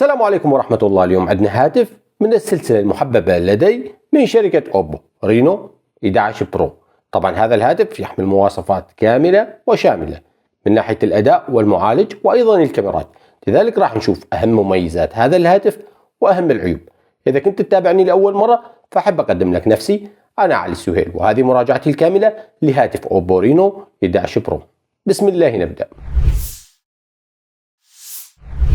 السلام عليكم ورحمة الله. اليوم عندنا هاتف من السلسلة المحببة لدي من شركة أوبو رينو 11 برو. طبعا هذا الهاتف يحمل مواصفات كاملة وشاملة من ناحية الأداء والمعالج وأيضا الكاميرات، لذلك راح نشوف أهم مميزات هذا الهاتف وأهم العيوب. إذا كنت تتابعني لأول مرة فأحب أقدم لك نفسي، أنا علي السهيل، وهذه مراجعتي الكاملة لهاتف أوبو رينو 11 برو. بسم الله نبدأ.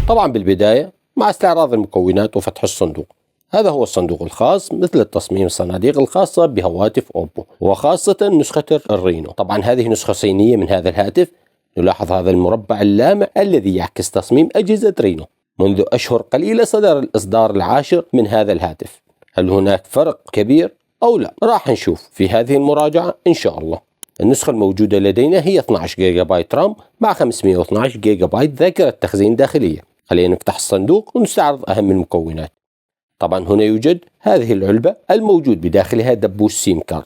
طبعا بالبداية مع استعراض المكونات وفتح الصندوق. هذا هو الصندوق الخاص مثل التصميم الصناديق الخاصة بهواتف أوبو وخاصة نسخة الرينو. طبعا هذه نسخة صينية من هذا الهاتف. نلاحظ هذا المربع اللامع الذي يعكس تصميم أجهزة رينو. منذ أشهر قليلة صدر الإصدار العاشر من هذا الهاتف. هل هناك فرق كبير أو لا؟ راح نشوف في هذه المراجعة إن شاء الله. النسخة الموجودة لدينا هي 12 جيجا بايت رام مع 512 جيجا بايت ذاكرة تخزين داخلية. خلينا نفتح الصندوق ونستعرض أهم المكونات. طبعا هنا يوجد هذه العلبة الموجود بداخلها دبوس سيم كارد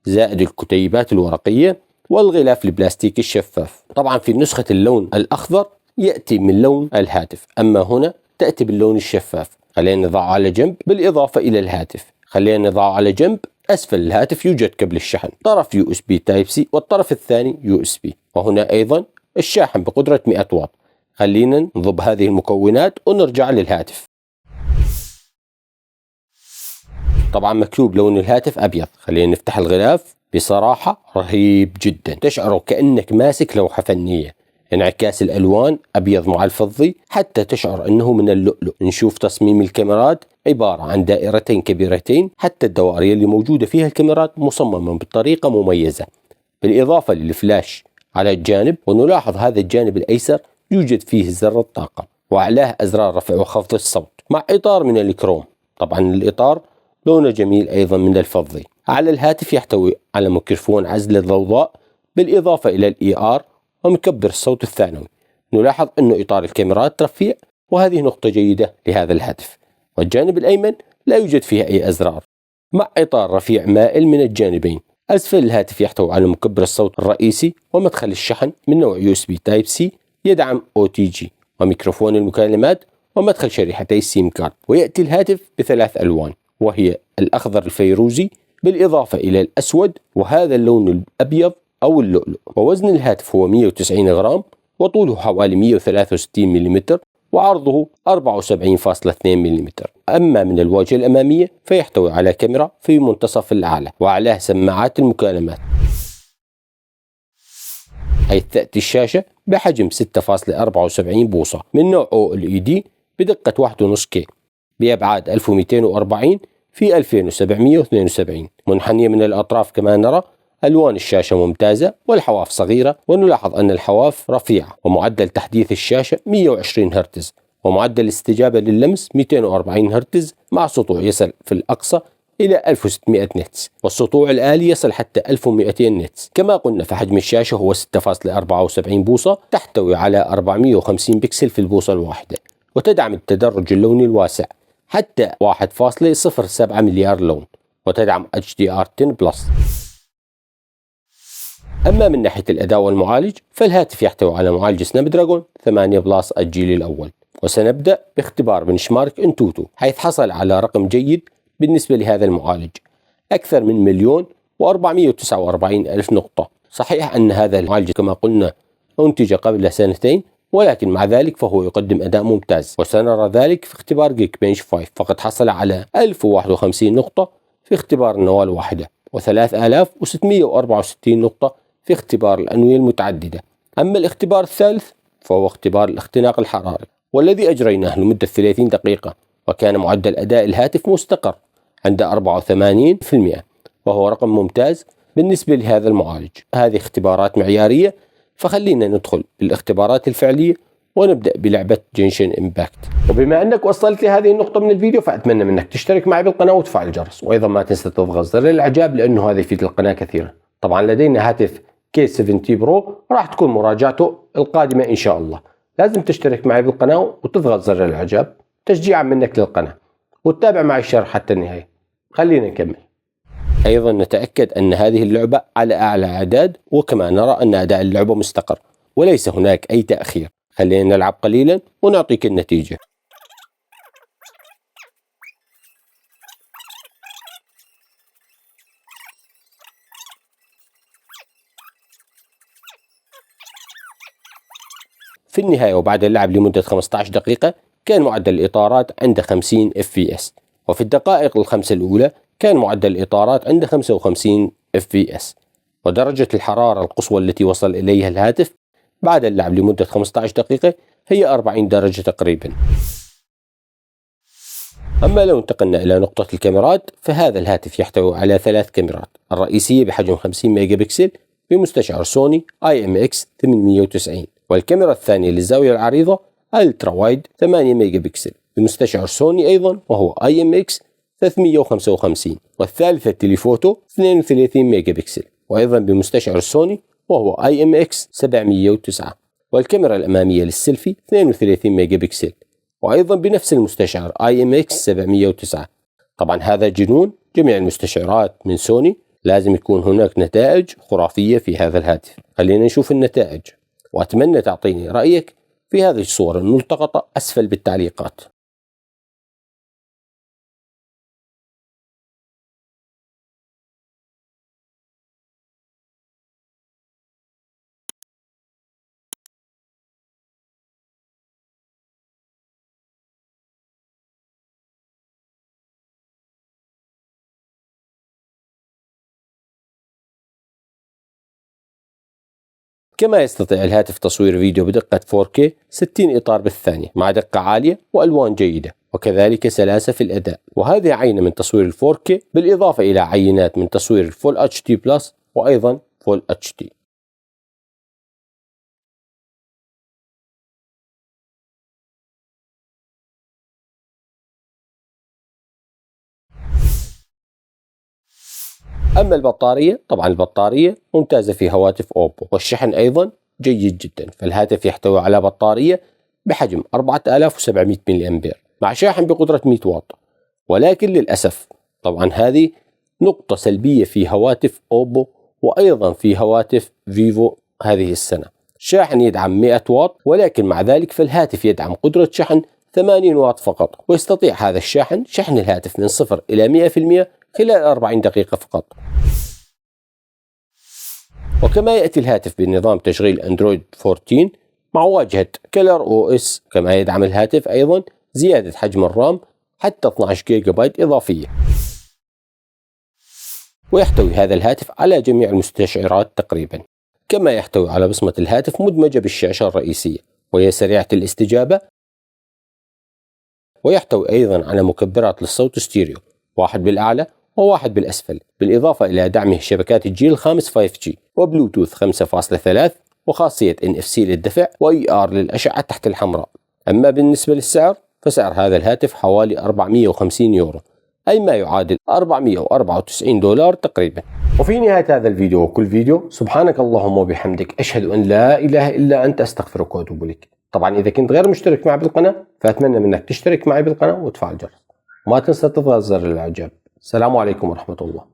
زائد الكتيبات الورقية والغلاف البلاستيكي الشفاف. طبعا في نسخة اللون الأخضر يأتي من لون الهاتف، أما هنا تأتي باللون الشفاف. خلينا نضعه على جنب. بالإضافة إلى الهاتف خلينا نضعه على جنب. أسفل الهاتف يوجد كابل الشحن، طرف USB Type C والطرف الثاني USB، وهنا أيضا الشاحن بقدرة 100 واط. خلينا نضب هذه المكونات ونرجع للهاتف. طبعا مكتوب لون الهاتف أبيض. خلينا نفتح الغلاف. بصراحة رهيب جدا، تشعر كأنك ماسك لوحة فنية. انعكاس الألوان أبيض مع الفضي حتى تشعر أنه من اللؤلؤ. نشوف تصميم الكاميرات عبارة عن دائرتين كبيرتين، حتى الدوائر اللي موجودة فيها الكاميرات مصممة بطريقة مميزة، بالإضافة للفلاش على الجانب. ونلاحظ هذا الجانب الأيسر يوجد فيه زر الطاقة وأعلاه أزرار رفع وخفض الصوت مع إطار من الكروم. طبعا الإطار لونه جميل أيضا من الفضي. على الهاتف يحتوي على ميكروفون عزل الضوضاء بالإضافة إلى الER ومكبر الصوت الثانوي. نلاحظ أنه إطار الكاميرات رفيع، وهذه نقطة جيدة لهذا الهاتف. والجانب الأيمن لا يوجد فيه أي أزرار، مع إطار رفيع مائل من الجانبين. أسفل الهاتف يحتوي على مكبر الصوت الرئيسي ومدخل الشحن من نوع USB Type C يدعم OTG وميكروفون المكالمات ومدخل شريحتي السيم كارد. ويأتي الهاتف بثلاث ألوان، وهي الأخضر الفيروزي بالإضافة إلى الأسود وهذا اللون الأبيض أو اللؤلؤ. ووزن الهاتف هو 190 غرام، وطوله حوالي 163 ملم، وعرضه 74.2 ملم. أما من الواجهة الأمامية فيحتوي على كاميرا في منتصف الأعلى وأعلاه سماعات المكالمات، حيث تأتي الشاشة بحجم 6.74 بوصة من نوع OLED بدقة 1.5K بأبعاد 1240 في 2772 منحنية من الأطراف. كما نرى ألوان الشاشة ممتازة والحواف صغيرة، ونلاحظ أن الحواف رفيعة. ومعدل تحديث الشاشة 120 هرتز، ومعدل الاستجابة لللمس 240 هرتز، مع سطوع يصل في الأقصى إلى 1600 نتس، والسطوع الآلي يصل حتى 1200 نتس. كما قلنا فحجم الشاشة هو 6.74 بوصة، تحتوي على 450 بكسل في البوصة الواحدة، وتدعم التدرج اللوني الواسع حتى 1.07 مليار لون، وتدعم HDR10+. أما من ناحية الأداء والمعالج فالهاتف يحتوي على معالج سناب دراجون 8 بلس الجيل الأول. وسنبدأ باختبار بنشمارك أنتوتو، حيث حصل على رقم جيد بالنسبة لهذا المعالج، أكثر من 1,449,000 نقطة. صحيح أن هذا المعالج كما قلنا أنتج قبل سنتين، ولكن مع ذلك فهو يقدم أداء ممتاز، وسنرى ذلك في اختبار جيك بنش 5. فقد حصل على 1051 نقطة في اختبار النواة الواحدة، و3664 نقطة في اختبار الأنوية المتعددة. أما الاختبار الثالث فهو اختبار الاختناق الحراري، والذي أجريناه لمدة 30 دقيقة، وكان معدل أداء الهاتف مستقر عند 84%، وهو رقم ممتاز بالنسبة لهذا المعالج. هذه اختبارات معيارية، فخلينا ندخل بالاختبارات الفعلية ونبدأ بلعبة جنشن إمباكت. وبما أنك وصلت لهذه النقطة من الفيديو فأتمنى منك تشترك معي بالقناة وتفعل الجرس، وأيضا ما تنسى تضغط زر الإعجاب لأنه هذا يفيد القناة كثيرا. طبعا لدينا هاتف K70 برو راح تكون مراجعته القادمة إن شاء الله. لازم تشترك معي بالقناة وتضغط زر الإعجاب تشجيعا منك للقناة، وتتابع معي الشرح حتى النهاية. خلينا نكمل. أيضا نتأكد أن هذه اللعبة على أعلى إعداد، وكما نرى أن أداء اللعبة مستقر وليس هناك أي تأخير. خلينا نلعب قليلا ونعطيك النتيجة. في النهاية وبعد اللعب لمدة 15 دقيقة كان معدل الإطارات عند 50 fps، وفي الدقائق الخمسة الأولى كان معدل الإطارات عند 55 fps، ودرجة الحرارة القصوى التي وصل إليها الهاتف بعد اللعب لمدة 15 دقيقة هي 40 درجة تقريبا. أما لو انتقلنا إلى نقطة الكاميرات، فهذا الهاتف يحتوي على 3 كاميرات، الرئيسية بحجم 50 ميجا بكسل بمستشعر سوني IMX 890، والكاميرا الثانية للزاوية العريضة الترا وايد 8 ميجا بكسل بمستشعر سوني أيضا وهو IMX 355، والثالثة تليفوتو 32 ميجا بكسل وأيضا بمستشعر سوني وهو IMX 709، والكاميرا الأمامية للسيلفي 32 ميجا بكسل وأيضا بنفس المستشعر IMX 709. طبعا هذا جنون، جميع المستشعرات من سوني لازم يكون هناك نتائج خرافية في هذا الهاتف. خلينا نشوف النتائج، وأتمنى تعطيني رأيك في هذه الصور الملتقطة أسفل بالتعليقات. كما يستطيع الهاتف تصوير فيديو بدقة 4K 60 إطار بالثانية مع دقة عالية وألوان جيدة، وكذلك سلاسة في الأداء. وهذه عينة من تصوير 4K بالإضافة إلى عينات من تصوير Full HD Plus وأيضا Full HD. أما البطارية، طبعا البطارية ممتازة في هواتف أوبو، والشحن أيضا جيد جدا، فالهاتف يحتوي على بطارية بحجم 4700 ملي أمبير مع شاحن بقدرة 100 واط. ولكن للأسف طبعا هذه نقطة سلبية في هواتف أوبو وأيضا في هواتف فيفو هذه السنة. شاحن يدعم 100 واط، ولكن مع ذلك فالهاتف يدعم قدرة شحن 80 واط فقط، ويستطيع هذا الشاحن شحن الهاتف من 0 إلى 100% خلال 40 دقيقة فقط. وكما يأتي الهاتف بنظام تشغيل أندرويد 14 مع واجهة كلر OS، كما يدعم الهاتف أيضا زيادة حجم الرام حتى 12 جيجا بايت إضافية. ويحتوي هذا الهاتف على جميع المستشعرات تقريبا، كما يحتوي على بصمة الهاتف مدمجة بالشاشة الرئيسية وهي سريعة الاستجابة، ويحتوي أيضا على مكبرات للصوت ستيريو، واحد بالأعلى وواحد بالأسفل، بالإضافة إلى دعمه شبكات الجيل الخامس 5G وبلوتوث 5.3 وخاصية NFC للدفع وER للأشعة تحت الحمراء. أما بالنسبة للسعر، فسعر هذا الهاتف حوالي 450 يورو، أي ما يعادل 494 دولار تقريبا. وفي نهاية هذا الفيديو وكل فيديو، سبحانك اللهم وبحمدك، أشهد أن لا إله إلا أنت، أستغفرك وأتوب إليك. طبعا إذا كنت غير مشترك معي بالقناة فأتمنى منك تشترك معي بالقناة وتفعل الجرس، وما تنسى تضغط زر الإعجاب. السلام عليكم ورحمة الله.